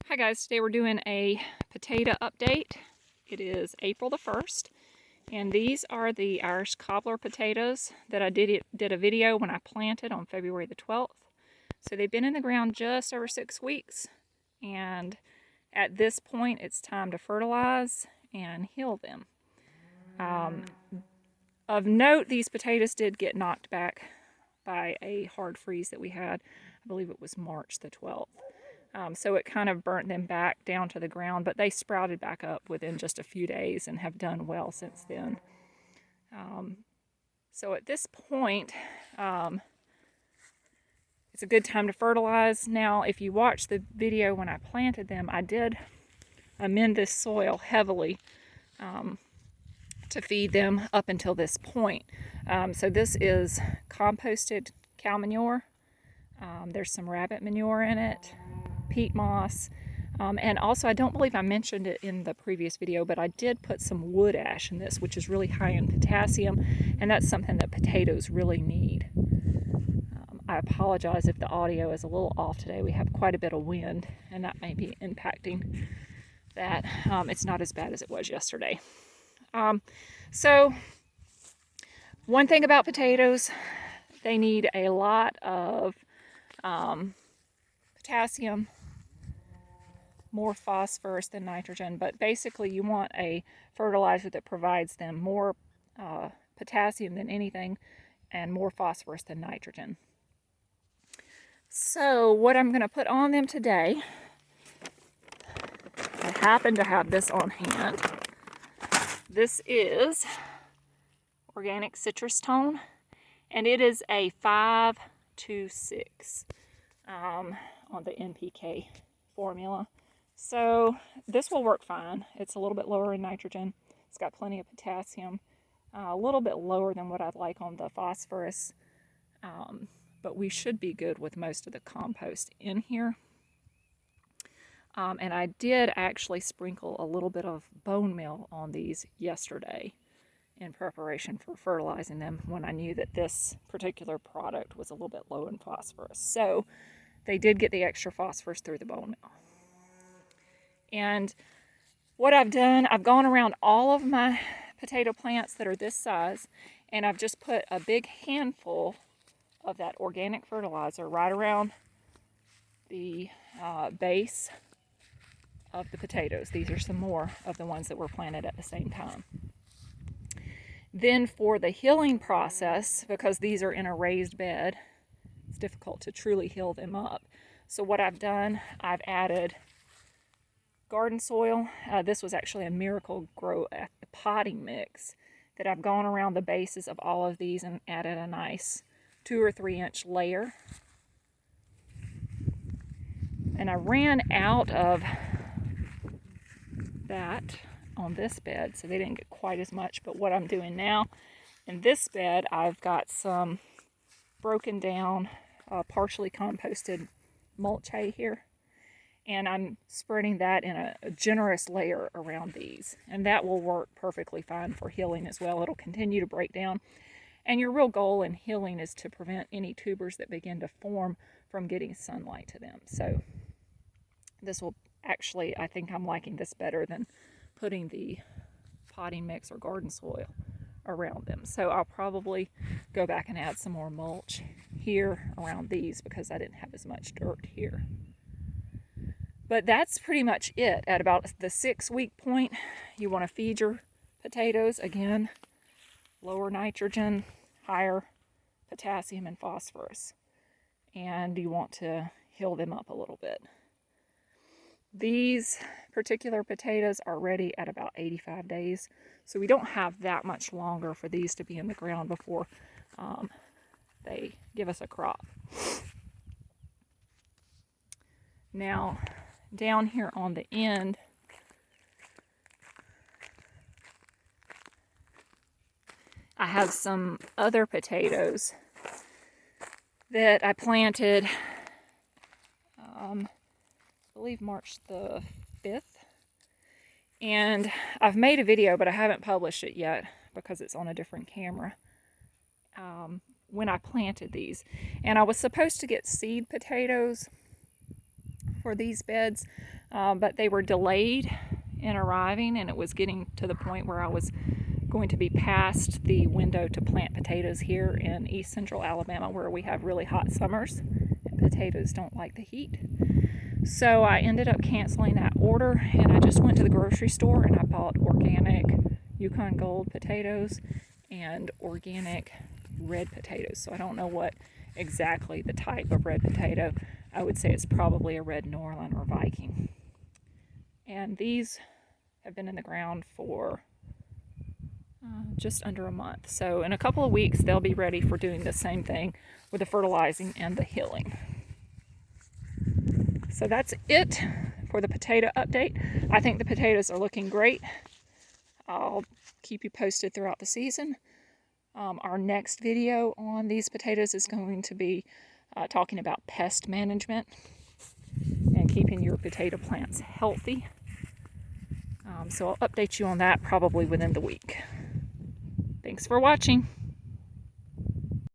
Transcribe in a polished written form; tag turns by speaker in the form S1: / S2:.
S1: Hi guys, today we're doing a potato update. It is April the 1st, and these are the Irish cobbler potatoes that I did a video when I planted on February the 12th. So they've been in the ground just over 6 weeks, and at this point it's time to fertilize and heal them. Of note, these potatoes did get knocked back by a hard freeze that we had. I believe it was March the 12th. So it kind of burnt them back down to the ground, but they sprouted back up within just a few days and have done well since then. So at this point, it's a good time to fertilize. Now, if you watch the video when I planted them, I did amend this soil heavily to feed them up until this point. So this is composted cow manure. There's some rabbit manure in it, peat moss, and also I don't believe I mentioned it in the previous video, but I did put some wood ash in this, which is really high in potassium, and that's something that potatoes really need. I apologize if the audio is a little off today. We have quite a bit of wind, and that may be impacting that. It's not as bad as it was yesterday. So one thing about potatoes, they need a lot of potassium, more phosphorus than nitrogen, but basically you want a fertilizer that provides them more potassium than anything and more phosphorus than nitrogen. So what I'm going to put on them today, I happen to have this on hand. This is organic citrus tone, and it is a 5-2-6 on the NPK formula. So this will work fine. It's a little bit lower in nitrogen. It's got plenty of potassium, a little bit lower than what I'd like on the phosphorus, but we should be good with most of the compost in here. And I did actually sprinkle a little bit of bone meal on these yesterday in preparation for fertilizing them when I knew that this particular product was a little bit low in phosphorus. So they did get the extra phosphorus through the bone meal. And what I've done, I've gone around all of my potato plants that are this size, and I've just put a big handful of that organic fertilizer right around the base of the potatoes. These are some more of the ones that were planted at the same time. Then for the healing process, because these are in a raised bed, it's difficult to truly heal them up. So what I've done, I've added garden soil. This was actually a Miracle Grow potting mix that I've gone around the bases of all of these and added a nice 2 or 3 inch layer. And I ran out of that on this bed, so they didn't get quite as much. But what I'm doing now in this bed, I've got some broken down, partially composted mulch hay here, and I'm spreading that in a generous layer around these, and that will work perfectly fine for healing as well. It'll continue to break down, and your real goal in healing is to prevent any tubers that begin to form from getting sunlight to them. So this will actually, I think I'm liking this better than putting the potting mix or garden soil around them. So I'll probably go back and add some more mulch here around these because I didn't have as much dirt here. But that's pretty much it. At about the 6-week point, you want to feed your potatoes. Again, lower nitrogen, higher potassium and phosphorus. And you want to heal them up a little bit. These particular potatoes are ready at about 85 days, so we don't have that much longer for these to be in the ground before they give us a crop. Now, down here on the end, I have some other potatoes that I planted I believe March the 5th, and I've made a video, but I haven't published it yet because it's on a different camera when I planted these. And I was supposed to get seed potatoes for these beds, but they were delayed in arriving, and it was getting to the point where I was going to be past the window to plant potatoes here in east central Alabama, where we have really hot summers and potatoes don't like the heat. So I ended up canceling that order, and I just went to the grocery store and I bought organic Yukon Gold potatoes and organic red potatoes. So I don't know what exactly the type of red potato. I would say it's probably a red Norland or Viking. And these have been in the ground for just under a month. So in a couple of weeks, they'll be ready for doing the same thing with the fertilizing and the hilling. So that's it for the potato update. I think the potatoes are looking great. I'll keep you posted throughout the season. Our next video on these potatoes is going to be talking about pest management and keeping your potato plants healthy. So I'll update you on that probably within the week. Thanks for watching.